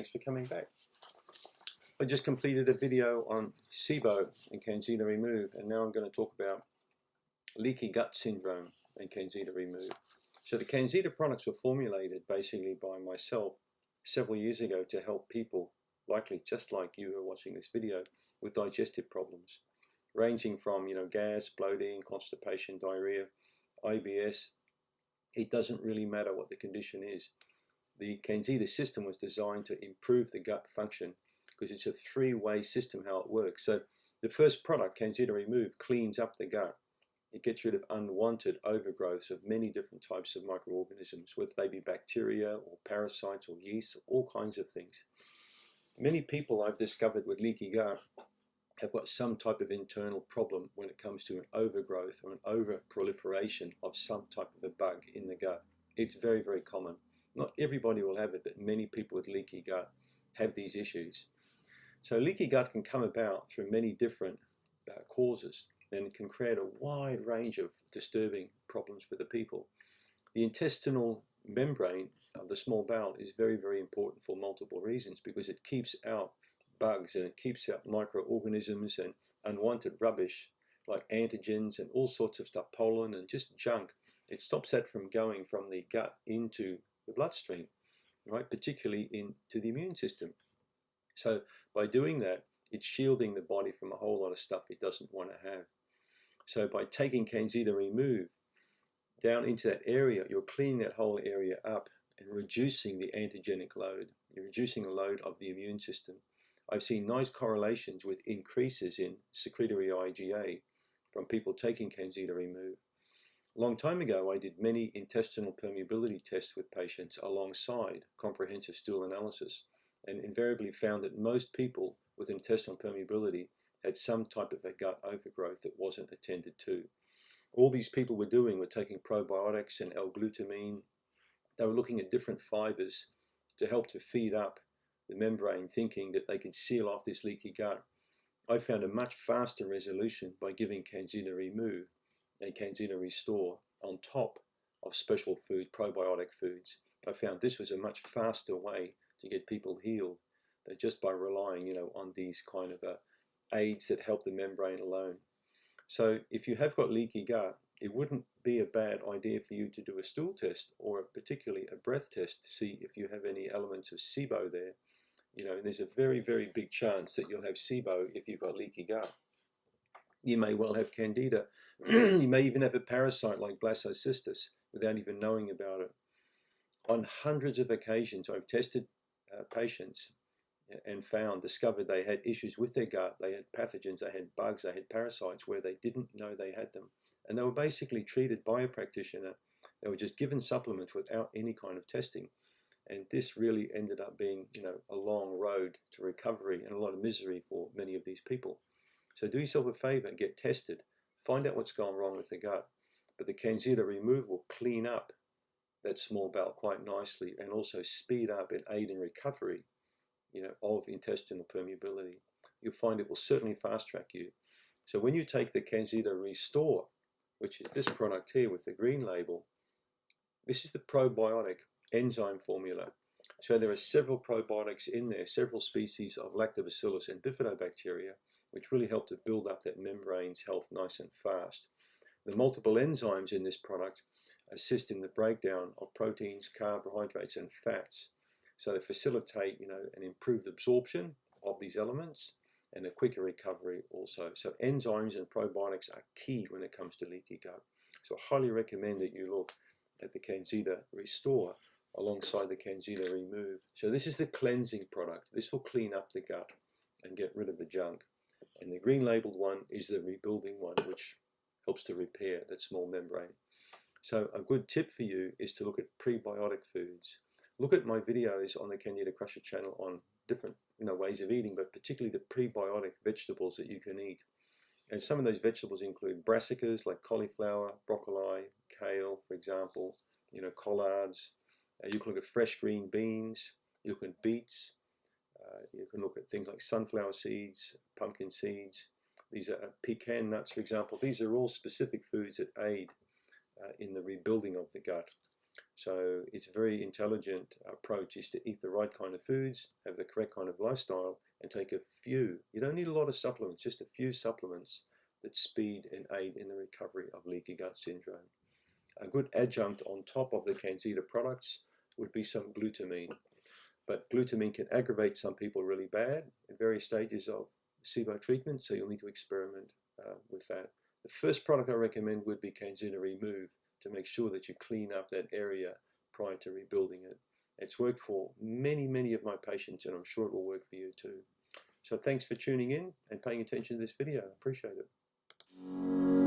thanks for coming back. I just completed a video on SIBO and Candida Remove, and now I'm going to talk about leaky gut syndrome and Candida Remove. So the Candida products were formulated basically by myself several years ago to help people, likely just like you who are watching this video, with digestive problems, ranging from gas, bloating, constipation, diarrhea, IBS. It doesn't really matter what the condition is. The Candida system was designed to improve the gut function because it's a three-way system how it works. So the first product, Candida Remove, cleans up the gut. It gets rid of unwanted overgrowths of many different types of microorganisms, whether they be bacteria or parasites or yeast, all kinds of things. Many people I've discovered with leaky gut have got some type of internal problem when it comes to an overgrowth or an over-proliferation of some type of a bug in the gut. It's very, very common. Not everybody will have it, but many people with leaky gut have these issues. So leaky gut can come about through many different causes, and it can create a wide range of disturbing problems for the people. The intestinal membrane of the small bowel is very, very important for multiple reasons, because it keeps out bugs and it keeps out microorganisms and unwanted rubbish like antigens and all sorts of stuff, pollen and just junk. It stops that from going from the gut into the bloodstream, right? Particularly into the immune system. So by doing that, it's shielding the body from a whole lot of stuff it doesn't want to have. So by taking Candida Remove down into that area, you're cleaning that whole area up and reducing the antigenic load. You're reducing the load of the immune system. I've seen nice correlations with increases in secretory IgA from people taking Candida Remove. A long time ago, I did many intestinal permeability tests with patients alongside comprehensive stool analysis, and invariably found that most people with intestinal permeability had some type of a gut overgrowth that wasn't attended to. All these people were doing were taking probiotics and L-glutamine. They were looking at different fibers to help to feed up the membrane, thinking that they could seal off this leaky gut. I found a much faster resolution by giving Candida Remove and Candida Restore on top of special food, probiotic foods. I found this was a much faster way to get people healed than just by relying, on these kind of aids that help the membrane alone. So if you have got leaky gut, it wouldn't be a bad idea for you to do a stool test, or particularly a breath test, to see if you have any elements of SIBO there. And there's a very, very big chance that you'll have SIBO if you've got leaky gut. You may well have Candida. You may even have a parasite like Blastocystis without even knowing about it. On hundreds of occasions, I've tested patients and discovered they had issues with their gut. They had pathogens, they had bugs, they had parasites where they didn't know they had them. And they were basically treated by a practitioner. They were just given supplements without any kind of testing. And this really ended up being, a long road to recovery and a lot of misery for many of these people. So do yourself a favor, get tested, find out what's gone wrong with the gut. But the Candida Remove will clean up that small bowel quite nicely and also speed up and aid in recovery, of intestinal permeability. You'll find it will certainly fast track you. So when you take the Candida Restore, which is this product here with the green label, this is the probiotic enzyme formula. So there are several probiotics in there, several species of Lactobacillus and bifidobacteria, which really help to build up that membrane's health nice and fast. The multiple enzymes in this product assist in the breakdown of proteins, carbohydrates, and fats. So they facilitate, an improved absorption of these elements and a quicker recovery also. So enzymes and probiotics are key when it comes to leaky gut. So I highly recommend that you look at the Candida Restore alongside the Candida Remove. So this is the cleansing product. This will clean up the gut and get rid of the junk. And the green labeled one is the rebuilding one, which helps to repair that small membrane. So a good tip for you is to look at prebiotic foods. Look at my videos on the Candida Crusher channel on different ways of eating, but particularly the prebiotic vegetables that you can eat. And some of those vegetables include brassicas like cauliflower, broccoli, kale, for example, collards. You can look at fresh green beans, you look at beets, you can look at things like sunflower seeds, pumpkin seeds. These are pecan nuts, for example. These are all specific foods that aid in the rebuilding of the gut. So it's a very intelligent approach is to eat the right kind of foods, have the correct kind of lifestyle, and take a few. You don't need a lot of supplements, just a few supplements that speed and aid in the recovery of leaky gut syndrome. A good adjunct on top of the Candida products would be some glutamine. But glutamine can aggravate some people really bad at various stages of SIBO treatment, so you'll need to experiment with that. The first product I recommend would be Candida Remove to make sure that you clean up that area prior to rebuilding it. It's worked for many, many of my patients, and I'm sure it will work for you too. So thanks for tuning in and paying attention to this video. I appreciate it.